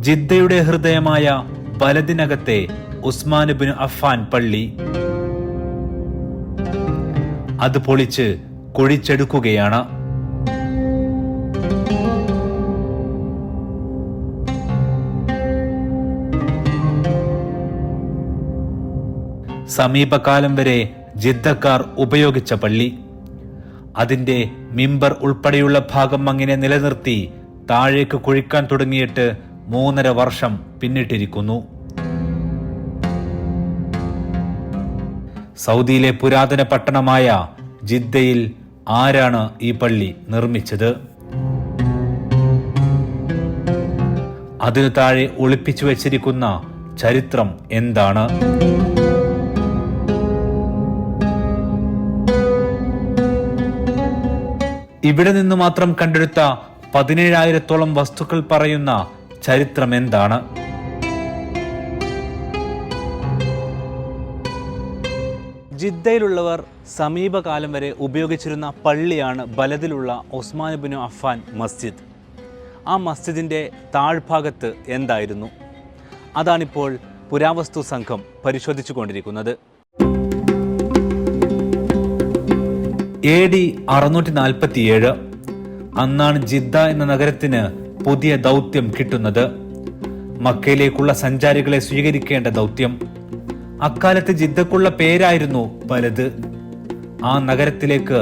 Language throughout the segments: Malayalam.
ജിദ്ദയുടെ ഹൃദയമായ ബലദിനകത്തെ ഉസ്മാൻ ഇബ്നു അഫ്ഫാൻ പള്ളി അത് പൊളിച്ച് കുഴിച്ചെടുക്കുകയാണ്. സമീപകാലം വരെ ജിദ്ദക്കാർ ഉപയോഗിച്ച പള്ളി, അതിന്റെ മിമ്പർ ഉൾപ്പെടെയുള്ള ഭാഗം അങ്ങനെ നിലനിർത്തി താഴേക്ക് കുഴിക്കാൻ തുടങ്ങിയിട്ട് 3.5 വർഷം പിന്നിട്ടിരിക്കുന്നു. സൗദിയിലെ പുരാതന പട്ടണമായ ജിദ്ദയിൽ ആരാണ് ഈ പള്ളി നിർമ്മിച്ചത്? അതിനു താഴെ ഒളിപ്പിച്ചു വച്ചിരിക്കുന്ന ചരിത്രം എന്താണ്? ഇവിടെ നിന്ന് മാത്രം കണ്ടെടുത്ത 17,000-ഓളം വസ്തുക്കൾ പറയുന്ന ചരിത്രം എന്താണ്? ജിദ്ദയിലുള്ളവർ സമീപകാലം വരെ ഉപയോഗിച്ചിരുന്ന പള്ളിയാണ് ബലദിലുള്ള ഉസ്മാൻ ഇബ്നു അഫ്ഫാൻ മസ്ജിദ്. ആ മസ്ജിദിൻ്റെ താഴ്ഭാഗത്ത് എന്തായിരുന്നു? അതാണിപ്പോൾ പുരാവസ്തു സംഘം പരിശോധിച്ചു കൊണ്ടിരിക്കുന്നത്. AD 647 അന്നാണ് ജിദ്ദ എന്ന നഗരത്തിന് പുതിയ ദൗത്യം കിട്ടുന്നത്. മക്കയിലേക്കുള്ള സഞ്ചാരികളെ സ്വീകരിക്കേണ്ട ദൗത്യം. അക്കാലത്ത് ജിദ്ദക്കുള്ള പേരായിരുന്നു ബലദ്. ആ നഗരത്തിലേക്ക്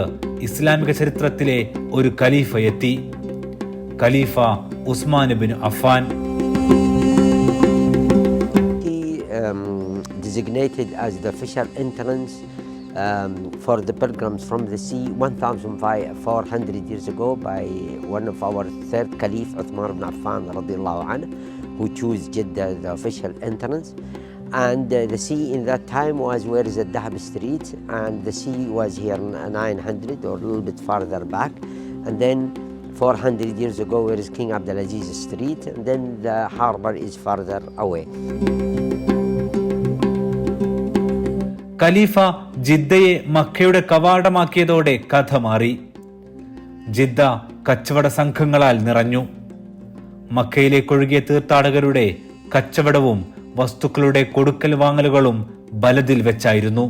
ഇസ്ലാമിക ചരിത്രത്തിലെ ഒരു ഖലീഫ എത്തി, ഖലീഫ Usman Ibnu Affan. Designated as the official entrance for the pilgrims from the sea 1,400 years ago by one of our third Caliph Uthman ibn Affan radiallahu anhu, who chose Jeddah as the official entrance. And the sea in that time was where is the Dahab Street, and the sea was here 900 or a little bit farther back, and then 400 years ago where is King Abdulaziz Street, and then the harbor is farther away. ഖലീഫ ജിദ്ദയെ മക്കയുടെ കവാടമാക്കിയതോടെ കഥ മാറി. ജിദ്ദ കച്ചവട സംഘങ്ങളാൽ നിറഞ്ഞു. മക്കയിലേക്കൊഴുകിയ തീർത്ഥാടകരുടെ കച്ചവടവും വസ്തുക്കളുടെ കൊടുക്കൽ വാങ്ങലുകളും ബലദിൽ വെച്ചായിരുന്നു.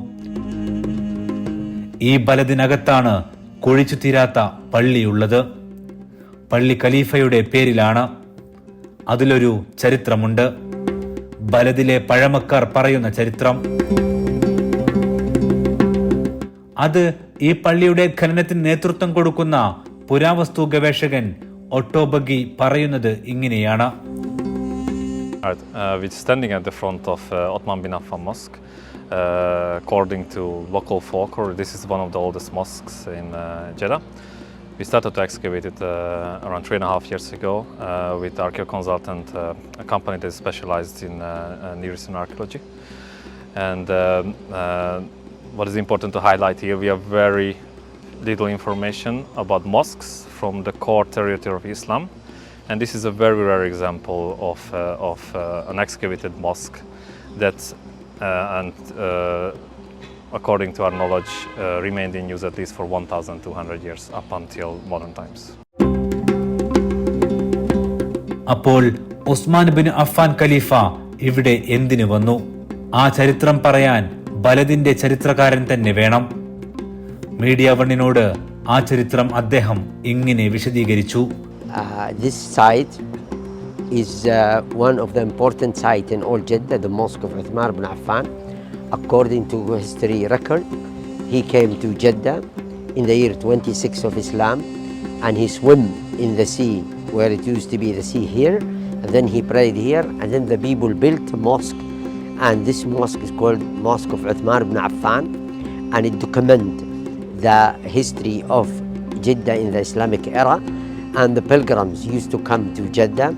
ഈ ബലദിനകത്താണ് കുഴിച്ചു തീരാത്ത പള്ളിയുള്ളത്. പള്ളി ഖലീഫയുടെ പേരിലാണ്. അതിലൊരു ചരിത്രമുണ്ട്, ബലദിലെ പഴമക്കാർ പറയുന്ന ചരിത്രം. അത് ഈ പള്ളിയുടെ ഖനനത്തിന് നേതൃത്വം കൊടുക്കുന്ന പുരാവസ്തു ഗവേഷകൻ ഒട്ടോ ബഗി പറയുന്നത് ഇങ്ങനെയാണ്. We're standing at the front of Uthman bin Affan Mosque. According to local folklore, this is one of the oldest mosques in Jeddah. We started to excavate it around 3.5 years ago with archaeoconsultant, a company that is specialized in Near Eastern archaeology. And what is important to highlight here, we have very little information about mosques from the core territory of Islam, and this is a very rare example of an excavated mosque that, according to our knowledge, remained in use at least for 1,200 years up until modern times. അപ്പോൾ ഉസ്മാൻ ഇബ്നു അഫ്ഫാൻ ഖലീഫ ഇവിടെ എന്തിനു വന്നു? ആ ചരിത്രം പറയാൻ ബലദിന്റെ ചരിത്രകാരൻ തന്നെ വേണം. മീഡിയ വണ്ണിനോട് ആ ചരിത്രം അദ്ദേഹം ഇങ്ങനെ വിശദീകരിച്ചു. This site is one of the important sites in all Jeddah, the Mosque of Uthman ibn Affan. According to history record, he came to Jeddah in the year 26 of Islam, and he swam in the sea where it used to be the sea here, and then he prayed here, and then the people built a mosque, and this mosque is called Mosque of Uthman ibn Affan, and it documents the history of Jeddah in the Islamic era, and the pilgrims used to come to Jeddah,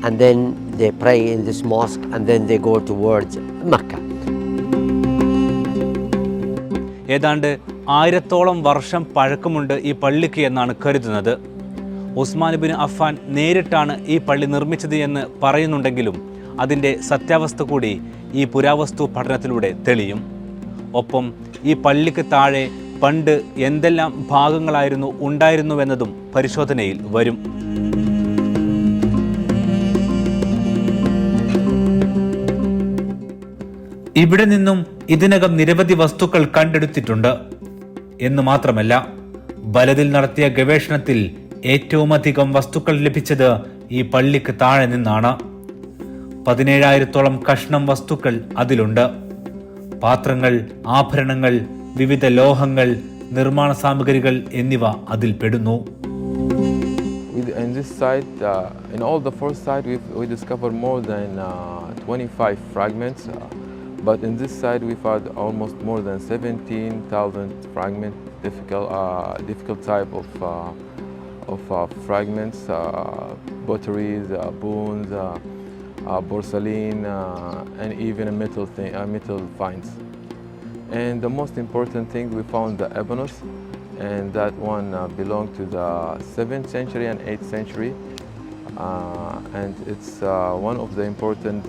and then they pray in this mosque, and then they go towards Mecca. ഏതാണ്ട് 1000-ഓളം വർഷം പഴക്കമുണ്ട് ഈ പള്ളിക്ക് എന്നാണ് കരുതുന്നത്. ഉസ്മാൻ ഇബ്നു അഫ്ഫാൻ നേരിട്ടാണ് ഈ പള്ളി നിർമ്മിച്ചത് എന്ന് പറയുന്നുണ്ടെങ്കിലും അതിൻ്റെ സത്യാവസ്ഥ കൂടി ഈ പുരാവസ്തു പഠനത്തിലൂടെ തെളിയും. ഒപ്പം ഈ പള്ളിക്ക് താഴെ പണ്ട് എന്തെല്ലാം ഭാഗങ്ങളായിരുന്നു ഉണ്ടായിരുന്നുവെന്നതും പരിശോധനയിൽ വരും. ഇവിടെ നിന്നും ഇതിനകം നിരവധി വസ്തുക്കൾ കണ്ടെടുത്തിട്ടുണ്ട് എന്ന് മാത്രമല്ല, ബലദിൽ നടത്തിയ ഗവേഷണത്തിൽ ഏറ്റവും അധികം വസ്തുക്കൾ ലഭിച്ചത് ഈ പള്ളിക്ക് താഴെ നിന്നാണ്. 17,000-ഓളം കഷ്ണം വസ്തുക്കൾ അതിലുണ്ട്. പാത്രങ്ങൾ, ആഭരണങ്ങൾ, വിവിധ ലോഹങ്ങൾ, നിർമ്മാണ സാമഗ്രികൾ എന്നിവ അതിൽ പെടുന്നു. In this site, in all the 4 sites, we discovered more than 25 fragments. But in this site, we found almost more than 17,000 fragments, difficult type of fragments, potteries, bones, porcelain, and even metal finds. And the most important thing, we found the eponus, and that one belonged to the 7th century and 8th century. And it's one of the important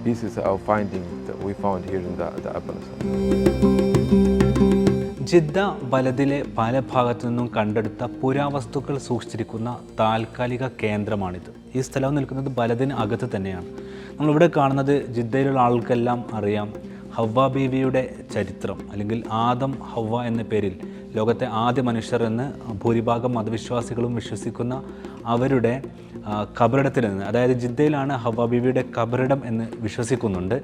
pieces of finding that we found here in the eponus. Jeddah ബലദിലെ പല ഭാഗത്തു നിന്നും കണ്ടെടുത്ത പുരാവസ്തുക്കൾ സൂക്ഷിച്ചിരിക്കുന്ന താൽക്കാലിക കേന്ദ്രമാണിത്. ഈ സ്ഥലം നിൽക്കുന്നത് ബലദിന് അകത്ത് തന്നെയാണ്. നമ്മളിവിടെ കാണുന്നത് ജിദ്ദയിലുള്ള ആൾക്കെല്ലാം അറിയാം ഹവ്വ ബീവിയുടെ ചരിത്രം, അല്ലെങ്കിൽ ആദം ഹവ്വ എന്ന പേരിൽ ലോകത്തെ ആദ്യ മനുഷ്യർ എന്ന് ഭൂരിഭാഗം മതവിശ്വാസികളും വിശ്വസിക്കുന്ന അവരുടെ ഖബറിടത്തിൽ നിന്ന്, അതായത് ജിദ്ദയിലാണ് ഹവ്വ ബീവിയുടെ ഖബറിടം എന്ന് വിശ്വസിക്കുന്നുണ്ട്.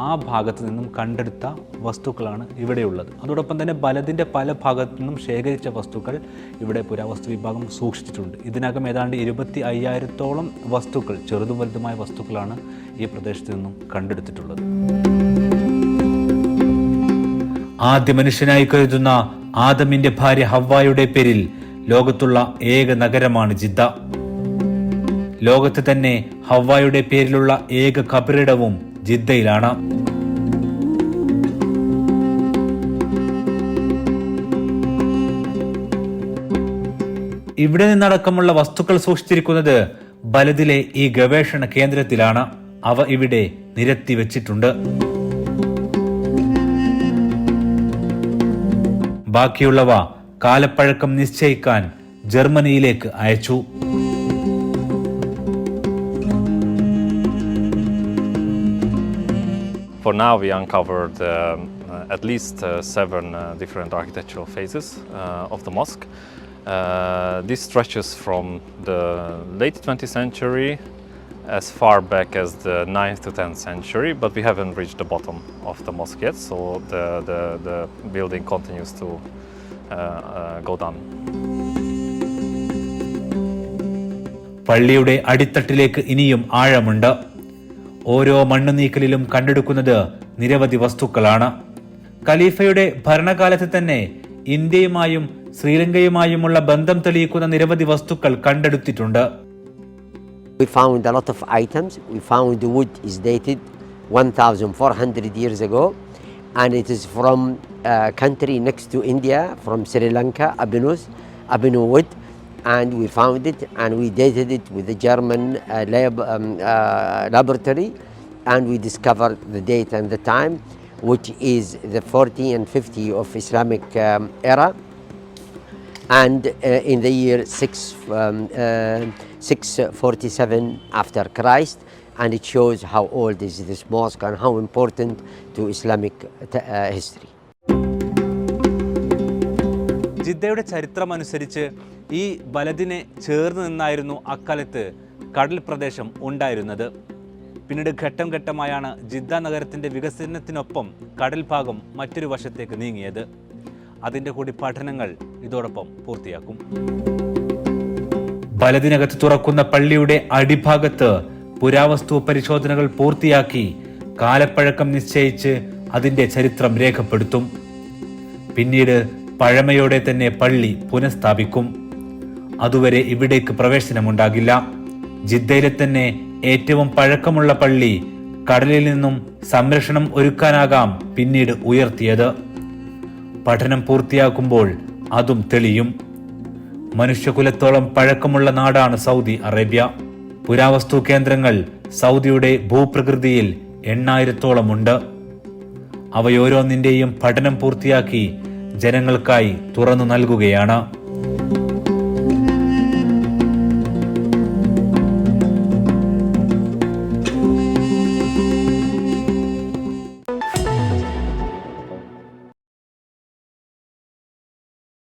ആ ഭാഗത്ത് നിന്നും കണ്ടെടുത്ത വസ്തുക്കളാണ് ഇവിടെയുള്ളത്. അതോടൊപ്പം തന്നെ ബലദിൻ്റെ പല ഭാഗത്തു നിന്നും ശേഖരിച്ച വസ്തുക്കൾ ഇവിടെ പുരാവസ്തു വിഭാഗം സൂക്ഷിച്ചിട്ടുണ്ട്. ഇതിനകം ഏതാണ്ട് 25,000-ഓളം വസ്തുക്കൾ, ചെറുതും വലുതുമായ വസ്തുക്കളാണ് ഈ പ്രദേശത്ത് നിന്നും കണ്ടെടുത്തിട്ടുള്ളത്. ആദ്യ മനുഷ്യനായി കരുതുന്ന ആദമിന്റെ ഭാര്യ ഹവ്വായുടെ പേരിൽ ലോകത്തുള്ള ഏക നഗരമാണ് ജിദ്ദ. ലോകത്ത് തന്നെ ഹവ്വായുടെ പേരിലുള്ള ഏക ഖബറിടവും ജിദ്ദയിലാണ്. ഇവിടെ നിന്നടക്കമുള്ള വസ്തുക്കൾ സൂക്ഷിച്ചിരിക്കുന്നത് ബലദിലെ ഈ ഗവേഷണ കേന്ദ്രത്തിലാണ്. അവ ഇവിടെ നിരത്തി വെച്ചിട്ടുണ്ട്. ബാക്കിയുള്ളവ കാലപ്പഴക്കം നിശ്ചയിക്കാൻ ജർമ്മനിയിലേക്ക് അയച്ചു. For now, we uncovered at least 7 different architectural phases of the mosque. This stretches from the late 20th century as far back as the 9th to 10th century, but we haven't reached the bottom of the mosque yet, so the building continues to go down. പള്ളിയുടെ അടിത്തട്ടിലേക്ക് ഇനിയും ആഴമുണ്ട്. ഓരോ മണ്ണു നീക്കലിലും കണ്ടെടുക്കുന്നത് നിരവധി വസ്തുക്കളാണ്. ഖലീഫയുടെ ഭരണകാലത്ത് തന്നെ ഇന്ത്യയുമായും ശ്രീലങ്കയുമായുമുള്ള ബന്ധം തെളിയിക്കുന്ന നിരവധി വസ്തുക്കൾ കണ്ടെടുത്തിട്ടുണ്ട്. We found a lot of items. We found the wood is dated 1,400 years ago, and it is from a country next to India, from Sri Lanka, Abinu wood, and we found it and we dated it with the German laboratory, and we discovered the date and the time, which is the 40 and 50 of Islamic era, and in the year 647 after Christ, and it shows how old is this mosque and how important to Islamic history. ജിദ്ദയുടെ ചരിത്രമനുസരിച്ച് ഈ ബലദിനെ ചേർന്ന് നിന്നായിരുന്നു അക്കാലത്ത് കടൽ പ്രദേശം ഉണ്ടായിരുന്നത്. പിന്നീട് ഘട്ടം ഘട്ടമായാണ് ജിദ്ദ നഗരത്തിൻ്റെ വികസനത്തിനൊപ്പം കടൽ ഭാഗം മറ്റൊരു വശത്തേക്ക് നീങ്ങിയത്. അതിൻ്റെ കൂടി പഠനങ്ങൾ ഇതോടൊപ്പം പൂർത്തിയാക്കും. ബലദിനകത്ത് തുറക്കുന്ന പള്ളിയുടെ അടിഭാഗത്ത് പുരാവസ്തു പരിശോധനകൾ പൂർത്തിയാക്കി കാലപ്പഴക്കം നിശ്ചയിച്ച് അതിൻ്റെ ചരിത്രം രേഖപ്പെടുത്തും. പിന്നീട് പഴമയോടെ തന്നെ പള്ളി പുനഃസ്ഥാപിക്കും. അതുവരെ ഇവിടേക്ക് പ്രവേശനമുണ്ടാകില്ല. ജിദ്ദയിലെ തന്നെ ഏറ്റവും പഴക്കമുള്ള പള്ളി കടലിൽ നിന്നും സംരക്ഷണം ഒരുക്കാനാകാം പിന്നീട് ഉയർത്തിയത്. പഠനം പൂർത്തിയാക്കുമ്പോൾ അതും തെളിയും. മനുഷ്യകുലത്തോളം പഴക്കമുള്ള നാടാണ് സൗദി അറേബ്യ. പുരാവസ്തു കേന്ദ്രങ്ങൾ സൗദിയുടെ ഭൂപ്രകൃതിയിൽ 8,000-ഓളം ഉണ്ട്. അവയോരോന്നിന്റെയും പഠനം പൂർത്തിയാക്കി ജനങ്ങൾക്കായി തുറന്നു നൽകുകയാണ്.